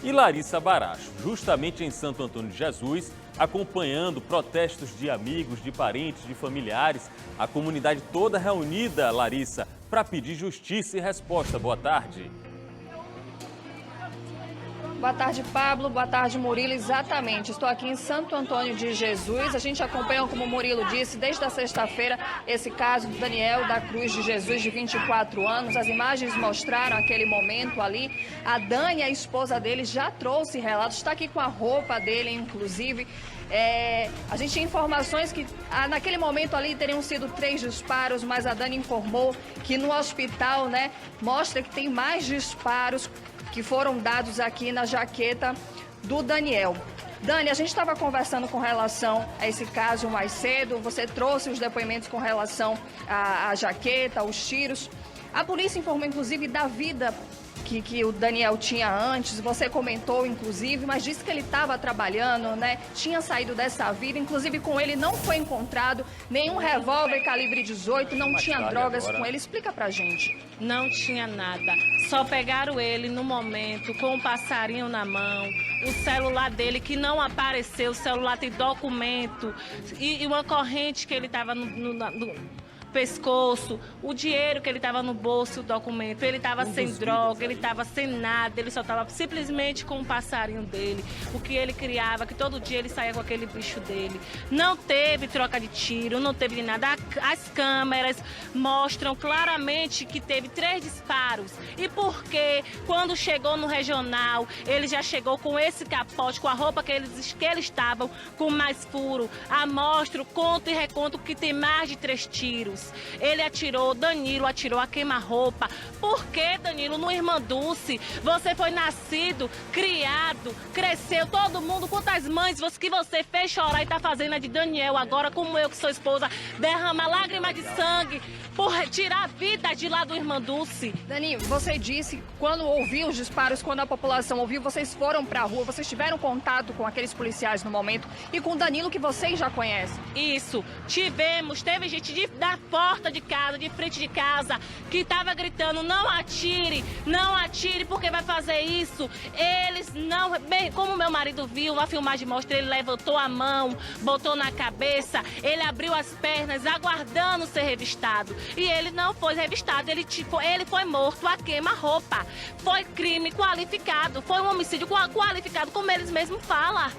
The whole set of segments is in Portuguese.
e Larissa Baracho, justamente em Santo Antônio de Jesus, acompanhando protestos de amigos, de parentes, de familiares. A comunidade toda reunida, Larissa, para pedir justiça e resposta. Boa tarde. Boa tarde, Pablo. Boa tarde, Murilo. Exatamente. Estou aqui em Santo Antônio de Jesus. A gente acompanha, como o Murilo disse, desde a sexta-feira, esse caso do Daniel da Cruz de Jesus, de 24 anos. As imagens mostraram aquele momento ali. A Dani, a esposa dele, já trouxe relatos. Está aqui com a roupa dele, inclusive. A gente tinha informações que naquele momento ali teriam sido 3 disparos, mas a Dani informou que no hospital, né, mostra que tem mais disparos que foram dados aqui na jaqueta do Daniel. Dani, a gente estava conversando com relação a esse caso mais cedo, você trouxe os depoimentos com relação à jaqueta, aos tiros. A polícia informou, inclusive, da vida que o Daniel tinha antes, você comentou, inclusive, mas disse que ele estava trabalhando, né? Tinha saído dessa vida, inclusive com ele não foi encontrado nenhum revólver calibre 18, não tinha drogas com ele. Explica pra gente. Não tinha nada, só pegaram ele no momento, com um passarinho na mão, o celular dele que não apareceu, o celular tem documento e uma corrente que ele estava no pescoço, o dinheiro que ele estava no bolso, o documento, ele estava sem droga, ele estava sem nada, ele só estava simplesmente com o passarinho dele, o que ele criava, que todo dia ele saía com aquele bicho dele. Não teve troca de tiro, não teve nada. As câmeras mostram claramente que teve 3 disparos. E porque quando chegou no regional, ele já chegou com esse capote, com a roupa que eles estavam, com mais furo. Amostra, conto e reconto que tem mais de 3 tiros. Ele atirou, Danilo atirou a queima-roupa. Por que, Danilo, no Irmandulce? Você foi nascido, criado, cresceu, todo mundo. Quantas mães que você fez chorar e tá fazendo a de Daniel agora, como eu que sou esposa, derrama lágrimas de sangue por tirar a vida de lá do Irmandulce. Dani, você disse, quando ouviu os disparos, quando a população ouviu, vocês foram pra rua, vocês tiveram contato com aqueles policiais no momento e com o Danilo que vocês já conhecem. Isso, tivemos, teve gente da porta de casa, de frente de casa, que tava gritando, não atire, porque vai fazer isso. Eles não, bem, como meu marido viu, a filmagem mostra, ele levantou a mão, botou na cabeça, ele abriu as pernas, aguardando ser revistado. E ele não foi revistado, ele foi morto a queima-roupa. Foi crime qualificado, foi um homicídio qualificado, como eles mesmos falam.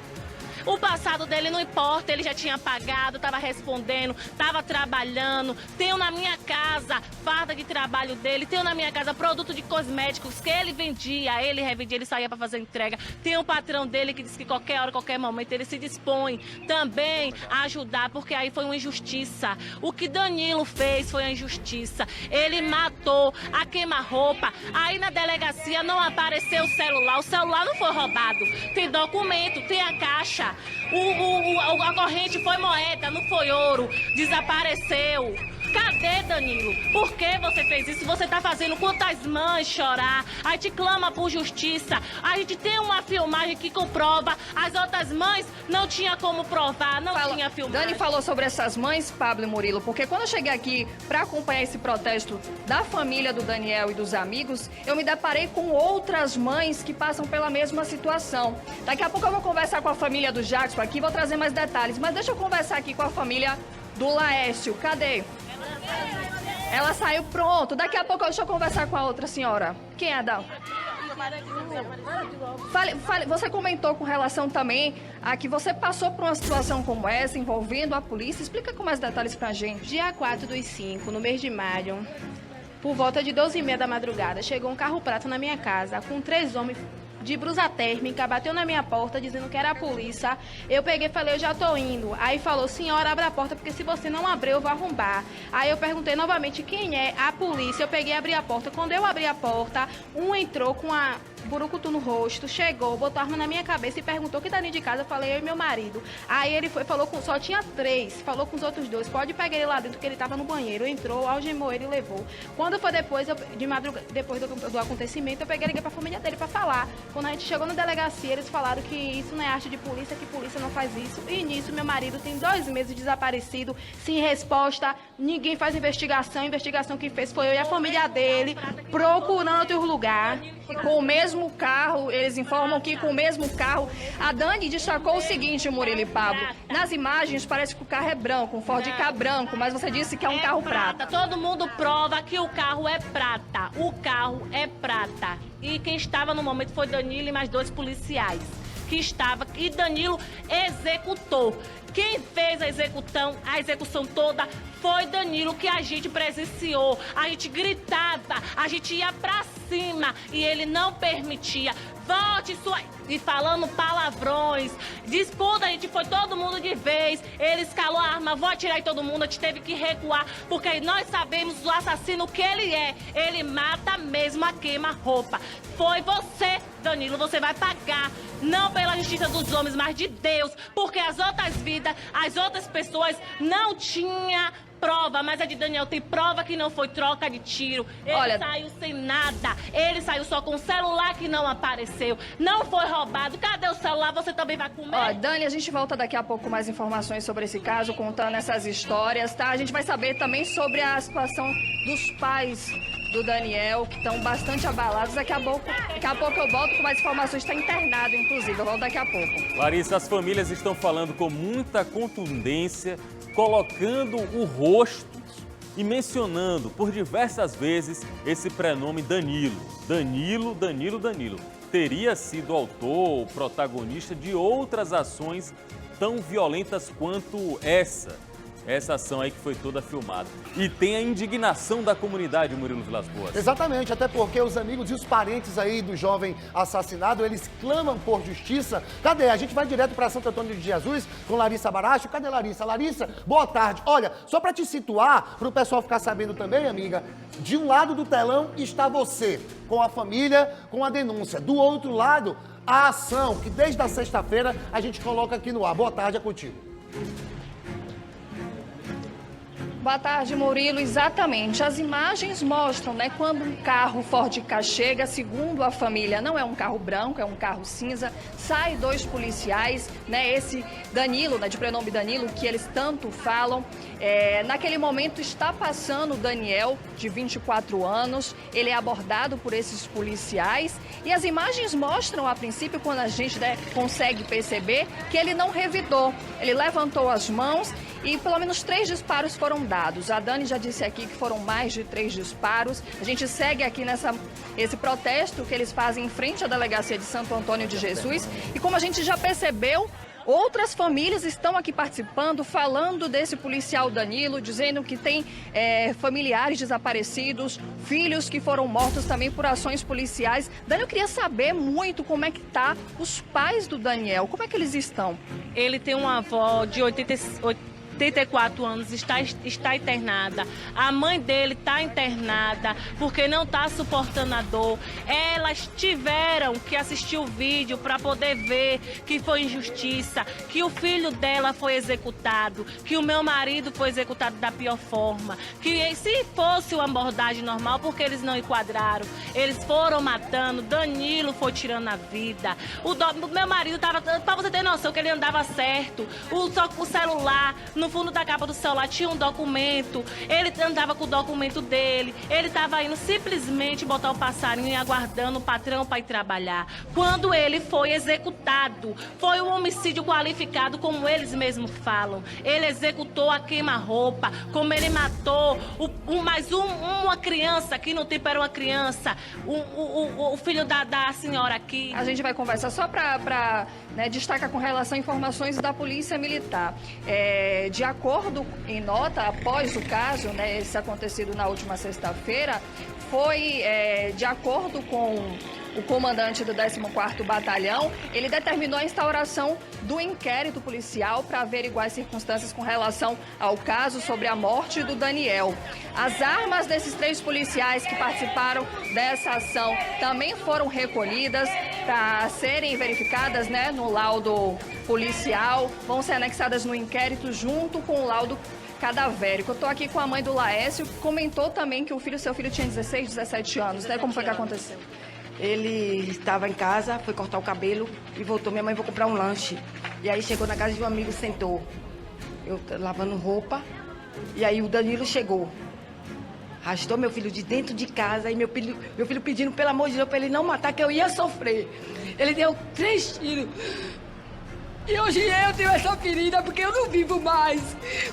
O passado dele não importa, ele já tinha pagado, estava respondendo, estava trabalhando. Tenho na minha casa farda de trabalho dele, tenho na minha casa produto de cosméticos que ele vendia, ele revendia, ele saía para fazer entrega. Tem um patrão dele que disse que qualquer hora, qualquer momento, ele se dispõe também a ajudar, porque aí foi uma injustiça. O que Danilo fez foi uma injustiça. Ele matou a queima-roupa. Aí na delegacia não apareceu o celular não foi roubado. Tem documento, tem a caixa. A corrente foi moeda, não foi ouro. Desapareceu. Cadê, Danilo? Por que você fez isso? Você tá fazendo quantas mães chorar? A gente clama por justiça. A gente tem uma filmagem que comprova. As outras mães não tinha como provar, tinha filmagem. Dani falou sobre essas mães, Pablo e Murilo, porque quando eu cheguei aqui para acompanhar esse protesto da família do Daniel e dos amigos, eu me deparei com outras mães que passam pela mesma situação. Daqui a pouco eu vou conversar com a família do Jackson aqui, vou trazer mais detalhes, mas deixa eu conversar aqui com a família do Laércio. Cadê? Ela saiu, pronto. Daqui a pouco deixa eu conversar com a outra senhora. Quem é, Adão? Você comentou com relação também a que você passou por uma situação como essa, envolvendo a polícia. Explica com mais detalhes pra gente. Dia 4/5, no mês de maio, por volta de 12h30 da madrugada, chegou um carro prata na minha casa com 3 homens de blusa térmica, bateu na minha porta dizendo que era a polícia. Eu peguei e falei, eu já tô indo. Aí falou, senhora, abra a porta, porque se você não abrir, eu vou arrombar. Aí eu perguntei novamente quem é a polícia. Eu peguei e abri a porta. Quando eu abri a porta, um entrou com a burucutu no rosto, chegou, botou a arma na minha cabeça e perguntou que tá dentro de casa. Eu falei, eu e meu marido. Aí ele foi, falou com, só tinha 3, falou com os outros 2, pode pegar ele lá dentro, que ele tava no banheiro. Entrou, algemou ele e levou. Quando foi depois, depois do acontecimento, eu peguei e liguei pra família dele pra falar. Quando a gente chegou na delegacia, eles falaram que isso não é arte de polícia, que polícia não faz isso. E nisso, meu marido tem 2 meses desaparecido, sem resposta, Ninguém faz investigação. A investigação que fez foi eu e a família dele, procurando outro lugar. E com o mesmo carro, eles informam que com o mesmo carro, a Dani destacou o seguinte, Murilo e Pablo. Nas imagens parece que o carro é branco, um Ford Ka branco, mas você disse que é um carro prata. Todo mundo prova que o carro é prata. O carro é prata. E quem estava no momento foi Danilo e mais 2 policiais. Que estava, e Danilo executou. Quem fez a execução toda foi Danilo, que a gente presenciou. A gente gritava, a gente ia pra cima e ele não permitia. Volte sua... E falando palavrões, disputa, a gente foi todo mundo de vez. Ele escalou a arma, vou atirar em todo mundo, a gente teve que recuar, porque nós sabemos o assassino que ele é. Ele mata mesmo a queima-roupa. Foi você, Danilo, você vai pagar. Não pela justiça dos homens, mas de Deus. Porque as outras vidas, as outras pessoas não tinham prova, mas a de Daniel tem prova que não foi troca de tiro. Ele saiu sem nada. Ele saiu só com o celular que não apareceu. Não foi roubado. Cadê o celular? Você também vai comer? Ó, Dani, a gente volta daqui a pouco com mais informações sobre esse caso, contando essas histórias, tá? A gente vai saber também sobre a situação dos pais do Daniel, que estão bastante abalados. Daqui a pouco eu volto com mais informações. Está internado, inclusive. Eu volto daqui a pouco. Larissa, as famílias estão falando com muita contundência, colocando o rosto e mencionando por diversas vezes esse prenome Danilo. Danilo. Teria sido autor, protagonista de outras ações tão violentas quanto essa ação aí que foi toda filmada. E tem a indignação da comunidade, Murilo Vilas Boas. Exatamente, até porque os amigos e os parentes aí do jovem assassinado, eles clamam por justiça. Cadê? A gente vai direto para Santo Antônio de Jesus com Larissa Baracho. Cadê Larissa? Larissa, boa tarde. Olha, só para te situar, para o pessoal ficar sabendo também, amiga, de um lado do telão está você, com a família, com a denúncia. Do outro lado, a ação, que desde a sexta-feira a gente coloca aqui no ar. Boa tarde, é contigo. Boa tarde, Murilo. Exatamente. As imagens mostram, né, quando um carro Ford Ka chega, segundo a família, não é um carro branco, é um carro cinza, sai 2 policiais, né, esse Danilo, né, de prenome Danilo, que eles tanto falam. Naquele momento está passando o Daniel, de 24 anos, ele é abordado por esses policiais e as imagens mostram, a princípio, quando a gente, né, consegue perceber, que ele não revidou, ele levantou as mãos e pelo menos 3 disparos foram dados. A Dani já disse aqui que foram mais de 3 disparos. A gente segue aqui esse protesto que eles fazem em frente à delegacia de Santo Antônio de Jesus. E como a gente já percebeu, outras famílias estão aqui participando, falando desse policial Danilo, dizendo que tem familiares desaparecidos, filhos que foram mortos também por ações policiais. Dani, eu queria saber muito como é que tá os pais do Daniel, como é que eles estão? Ele tem uma avó de 84 anos, está internada. A mãe dele está internada porque não está suportando a dor. Elas tiveram que assistir o vídeo para poder ver que foi injustiça, que o filho dela foi executado, que o meu marido foi executado da pior forma, que se fosse uma abordagem normal, porque eles não enquadraram, eles foram matando, Danilo foi tirando a vida. O meu marido estava, para você ter noção, que ele andava certo, só com o celular, no fundo da capa do celular tinha um documento, ele andava com o documento dele, ele estava indo simplesmente botar o passarinho e aguardando o patrão para ir trabalhar. Quando ele foi executado, foi um homicídio qualificado, como eles mesmos falam. Ele executou a queima-roupa, como ele matou uma criança, que no tempo era uma criança, o filho da senhora aqui. A gente vai conversar só para destacar com relação a informações da Polícia Militar. De acordo em nota, após o caso, né, esse acontecido na última sexta-feira, foi de acordo com o comandante do 14º Batalhão, ele determinou a instauração do inquérito policial para averiguar as circunstâncias com relação ao caso sobre a morte do Daniel. As armas desses 3 policiais que participaram dessa ação também foram recolhidas para serem verificadas, né, no laudo policial, vão ser anexadas no inquérito junto com o laudo cadavérico. Eu estou aqui com a mãe do Laércio, que comentou também que seu filho tinha 16, 17 anos, né? Como foi que aconteceu? Ele estava em casa, foi cortar o cabelo e voltou. Minha mãe foi comprar um lanche. E aí chegou na casa de um amigo, sentou. Eu lavando roupa E aí o Danilo chegou. Arrastou meu filho de dentro de casa e meu filho pedindo, pelo amor de Deus, para ele não matar, que eu ia sofrer. Ele deu 3 tiros. E hoje eu tenho essa ferida porque eu não vivo mais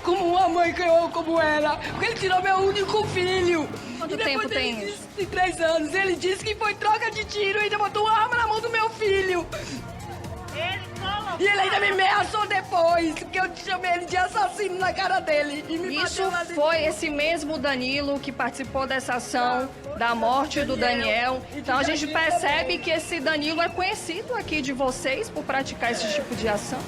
como uma mãe que eu como era. Porque ele tirou meu único filho. Quanto tempo tem isso? De 3 anos. Ele disse que foi troca de tiro e ainda botou uma arma na mão do meu filho. E ele ainda me ameaçou depois, que eu chamei ele de assassino na cara dele. E me Isso bateu lá dentro. foi esse mesmo Danilo que participou dessa ação da morte do Daniel. Então a gente percebe que esse Danilo é conhecido aqui de vocês por praticar esse tipo de ação.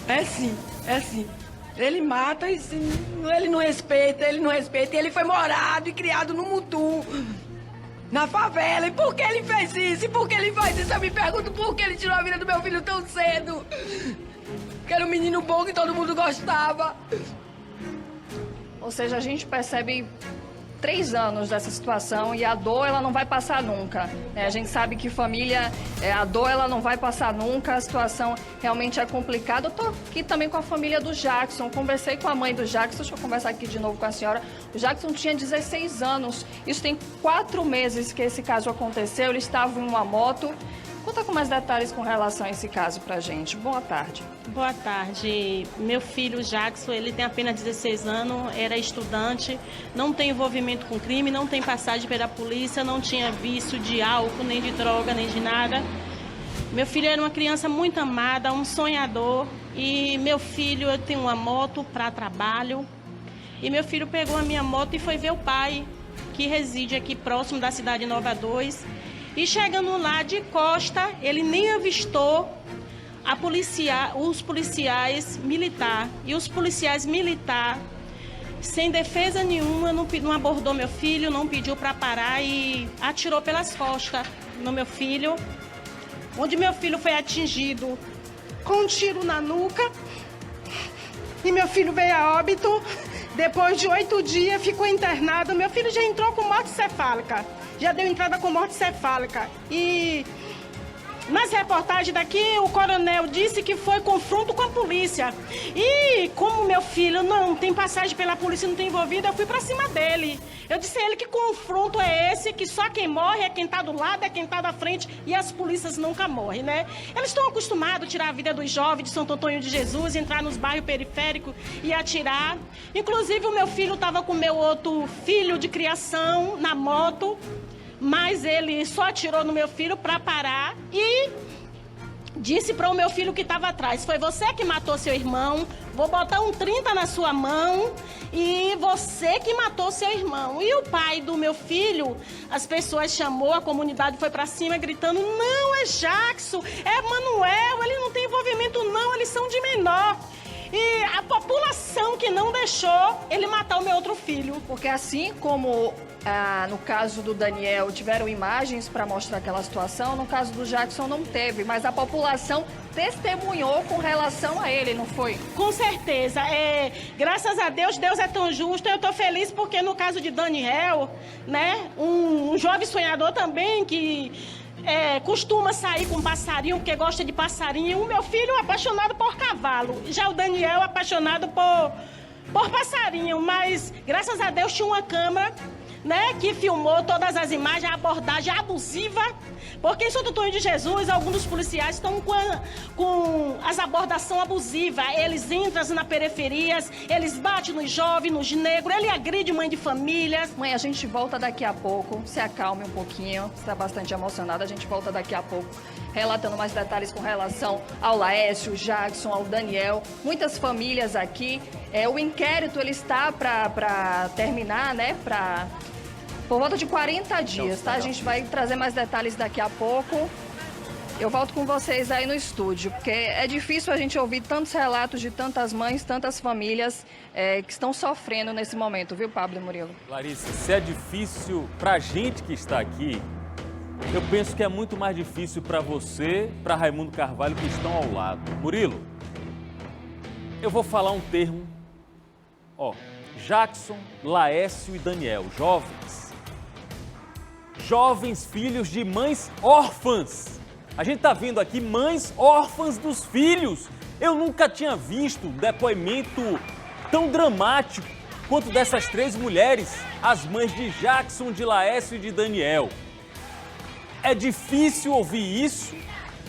É sim, é sim. Ele mata e sim, ele não respeita. E ele foi morado e criado no Mutum, na favela. E por que ele fez isso? E por que ele faz isso? Eu me pergunto por que ele tirou a vida do meu filho tão cedo. Que era um menino bom que todo mundo gostava. Ou seja, a gente percebe 3 anos dessa situação e a dor ela não vai passar nunca. A gente sabe que família, a dor ela não vai passar nunca, a situação realmente é complicada. Eu tô aqui também com a família do Jackson, conversei com a mãe do Jackson, deixa eu conversar aqui de novo com a senhora. O Jackson tinha 16 anos, isso tem 4 meses que esse caso aconteceu, ele estava em uma moto. Conta com mais detalhes com relação a esse caso pra gente. Boa tarde. Boa tarde. Meu filho Jackson, ele tem apenas 16 anos, era estudante, não tem envolvimento com crime, não tem passagem pela polícia, não tinha vício de álcool, nem de droga, nem de nada. Meu filho era uma criança muito amada, um sonhador. E meu filho, eu tenho uma moto para trabalho. E meu filho pegou a minha moto e foi ver o pai, que reside aqui próximo da cidade Nova 2. E chegando lá de costa, ele nem avistou os policiais militares. E os policiais militares, sem defesa nenhuma, não abordou meu filho, não pediu para parar e atirou pelas costas no meu filho, onde meu filho foi atingido com um tiro na nuca. E meu filho veio a óbito. Depois de 8 dias, ficou internado. Meu filho já entrou com morte cefálica. Já deu entrada com morte cefálica. E nas reportagens daqui, o coronel disse que foi confronto com a polícia. E como meu filho não tem passagem pela polícia, não tem envolvido, eu fui pra cima dele. Eu disse a ele que confronto é esse, que só quem morre é quem tá do lado, é quem tá da frente, e as polícias nunca morrem, né? Eles estão acostumados a tirar a vida dos jovens de Santo Antônio de Jesus, entrar nos bairros periféricos e atirar. Inclusive, o meu filho tava com o meu outro filho de criação na moto, mas ele só atirou no meu filho para parar e disse para o meu filho que estava atrás: foi você que matou seu irmão, vou botar um 30 na sua mão e você que matou seu irmão. E o pai do meu filho, as pessoas chamou, a comunidade foi para cima gritando: não, é Jackson, é Manuel, ele não tem envolvimento não, eles são de menor. E a população que não deixou ele matar o meu outro filho. Porque assim como no caso do Daniel tiveram imagens para mostrar aquela situação, no caso do Jackson não teve, mas a população testemunhou com relação a ele, não foi? Com certeza. Graças a Deus, Deus é tão justo. Eu estou feliz porque no caso de Daniel, né, um jovem sonhador também que costuma sair com passarinho, porque gosta de passarinho. O meu filho é apaixonado por cavalo. Já o Daniel é apaixonado por passarinho. Mas, graças a Deus, tinha uma câmera, né, que filmou todas as imagens, a abordagem abusiva. Porque em Santo Antônio de Jesus, alguns dos policiais estão com as abordações abusivas. Eles entram na periferias, eles batem nos jovens, nos negros, ele agride mãe de famílias. Mãe, a gente volta daqui a pouco, se acalme um pouquinho, você está bastante emocionada, a gente volta daqui a pouco, relatando mais detalhes com relação ao Laércio, Jackson, ao Daniel, muitas famílias aqui. O inquérito, ele está para terminar, né, por volta de 40 dias, tá? A gente vai trazer mais detalhes daqui a pouco. Eu volto com vocês aí no estúdio, porque é difícil a gente ouvir tantos relatos de tantas mães, tantas famílias que estão sofrendo nesse momento, viu, Pablo e Murilo? Larissa, se é difícil pra gente que está aqui, eu penso que é muito mais difícil para você, para Raimundo Carvalho, que estão ao lado. Murilo, eu vou falar um termo, Jackson, Laércio e Daniel, jovens filhos de mães órfãs. A gente tá vendo aqui mães órfãs dos filhos. Eu nunca tinha visto um depoimento tão dramático quanto dessas 3 mulheres, as mães de Jackson, de Laércio e de Daniel. É difícil ouvir isso,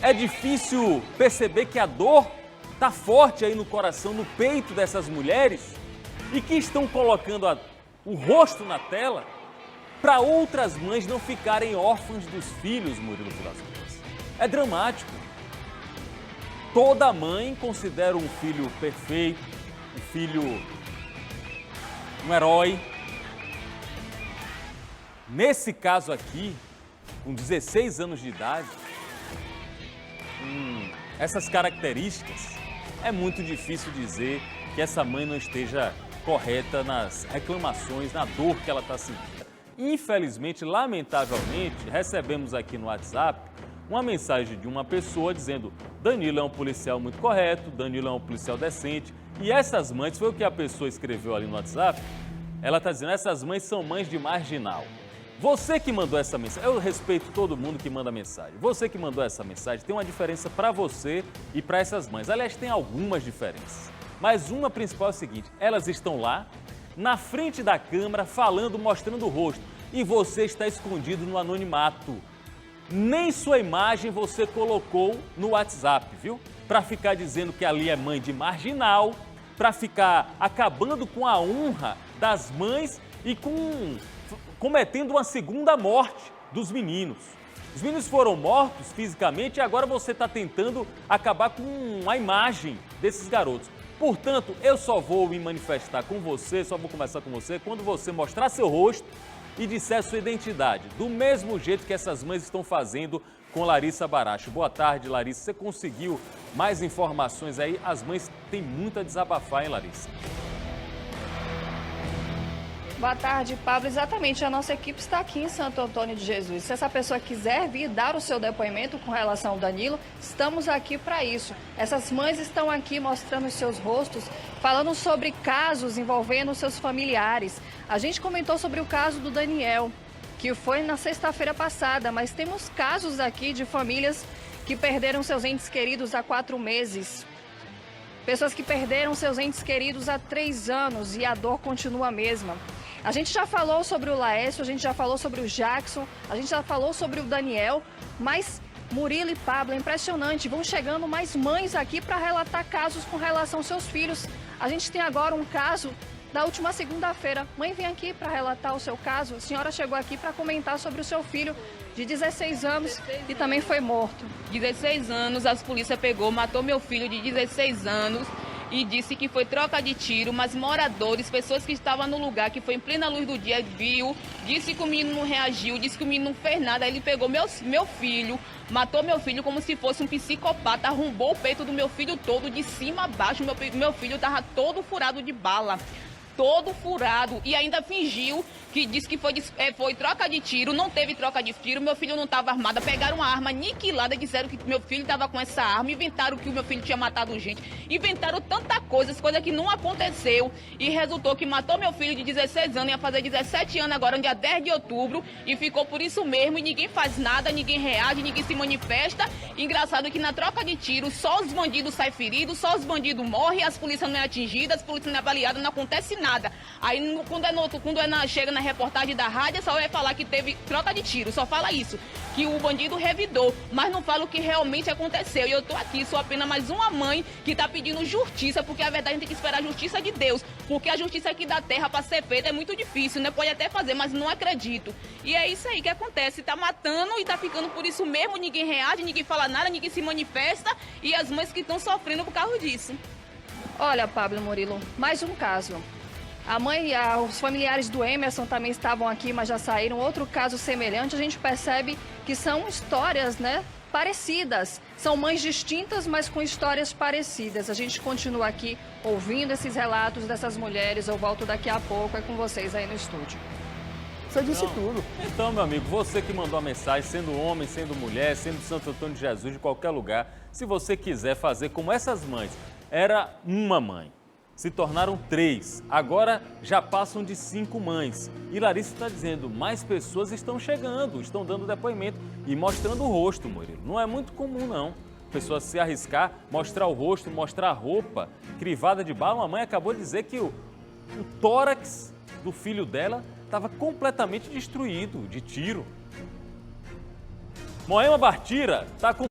é difícil perceber que a dor está forte aí no coração, no peito dessas mulheres e que estão colocando o rosto na tela para outras mães não ficarem órfãs dos filhos, Murilo Vilas Boas. É dramático. Toda mãe considera um filho perfeito, um filho, um herói. Nesse caso aqui, com 16 anos de idade, essas características, é muito difícil dizer que essa mãe não esteja correta nas reclamações, na dor que ela está sentindo. Infelizmente, lamentavelmente, recebemos aqui no WhatsApp uma mensagem de uma pessoa dizendo: Danilo é um policial muito correto, Danilo é um policial decente. E essas mães, foi o que a pessoa escreveu ali no WhatsApp, ela está dizendo: essas mães são mães de marginal. Você que mandou essa mensagem, eu respeito todo mundo que manda mensagem. Você que mandou essa mensagem, tem uma diferença para você e para essas mães. Aliás, tem algumas diferenças. Mas uma principal é o seguinte: elas estão lá, na frente da câmera, falando, mostrando o rosto. E você está escondido no anonimato. Nem sua imagem você colocou no WhatsApp, viu? Para ficar dizendo que ali é mãe de marginal, para ficar acabando com a honra das mães e cometendo uma segunda morte dos meninos. Os meninos foram mortos fisicamente e agora você está tentando acabar com a imagem desses garotos. Portanto, eu só vou me manifestar com você, só vou conversar com você quando você mostrar seu rosto e disser sua identidade, do mesmo jeito que essas mães estão fazendo com Larissa Baracho. Boa tarde, Larissa. Você conseguiu mais informações aí? As mães têm muito a desabafar, hein, Larissa? Boa tarde, Pablo. Exatamente, a nossa equipe está aqui em Santo Antônio de Jesus. Se essa pessoa quiser vir dar o seu depoimento com relação ao Danilo, estamos aqui para isso. Essas mães estão aqui mostrando os seus rostos, falando sobre casos envolvendo seus familiares. A gente comentou sobre o caso do Daniel, que foi na sexta-feira passada, mas temos casos aqui de famílias que perderam seus entes queridos há 4 meses. Pessoas que perderam seus entes queridos há 3 anos e a dor continua a mesma. A gente já falou sobre o Laércio, a gente já falou sobre o Jackson, a gente já falou sobre o Daniel, mas Murilo e Pablo, é impressionante, vão chegando mais mães aqui para relatar casos com relação aos seus filhos. A gente tem agora um caso da última segunda-feira. Mãe, vem aqui para relatar o seu caso. A senhora chegou aqui para comentar sobre o seu filho de 16 anos e também foi morto. 16 anos, as polícia pegou, matou meu filho de 16 anos e disse que foi troca de tiro, mas moradores, pessoas que estavam no lugar, que foi em plena luz do dia, viu, disse que o menino não reagiu, disse que o menino não fez nada, aí ele pegou meu filho, matou meu filho como se fosse um psicopata, arrombou o peito do meu filho todo, de cima a baixo, meu filho estava todo furado de bala. Todo furado, e ainda fingiu que disse que foi troca de tiro, não teve troca de tiro, meu filho não estava armado, pegaram uma arma aniquilada, disseram que meu filho estava com essa arma, inventaram que o meu filho tinha matado gente, inventaram tanta coisa que não aconteceu, e resultou que matou meu filho de 16 anos, ia fazer 17 anos agora, no dia 10 de outubro, e ficou por isso mesmo, e ninguém faz nada, ninguém reage, ninguém se manifesta. Engraçado que na troca de tiro, só os bandidos saem feridos, só os bandidos morrem, as polícias não é atingida, as polícias não é avaliada, não acontece nada. Aí quando chega na reportagem da rádio, só vai falar que teve troca de tiro, só fala isso, que o bandido revidou, mas não fala o que realmente aconteceu. E eu tô aqui, sou apenas mais uma mãe que tá pedindo justiça, porque a verdade a gente tem que esperar a justiça de Deus, porque a justiça aqui da terra para ser feita é muito difícil, né? Pode até fazer, mas não acredito. E é isso aí que acontece, tá matando e tá ficando por isso mesmo, ninguém reage, ninguém fala nada, ninguém se manifesta, e as mães que estão sofrendo por causa disso. Olha, Pablo, Murilo, mais um caso. A mãe e os familiares do Emerson também estavam aqui, mas já saíram. Outro caso semelhante, a gente percebe que são histórias, né, parecidas. São mães distintas, mas com histórias parecidas. A gente continua aqui ouvindo esses relatos dessas mulheres. Eu volto daqui a pouco, é com vocês aí no estúdio. Você disse tudo. Então, meu amigo, você que mandou a mensagem, sendo homem, sendo mulher, sendo de Santo Antônio de Jesus, de qualquer lugar, se você quiser fazer como essas mães, era uma mãe. Se tornaram 3, agora já passam de 5 mães. E Larissa está dizendo, mais pessoas estão chegando, estão dando depoimento e mostrando o rosto, Murilo. Não é muito comum, não. Pessoa se arriscar, mostrar o rosto, mostrar a roupa crivada de bala. Uma mãe acabou de dizer que O tórax do filho dela estava completamente destruído de tiro. Moema Bartira está com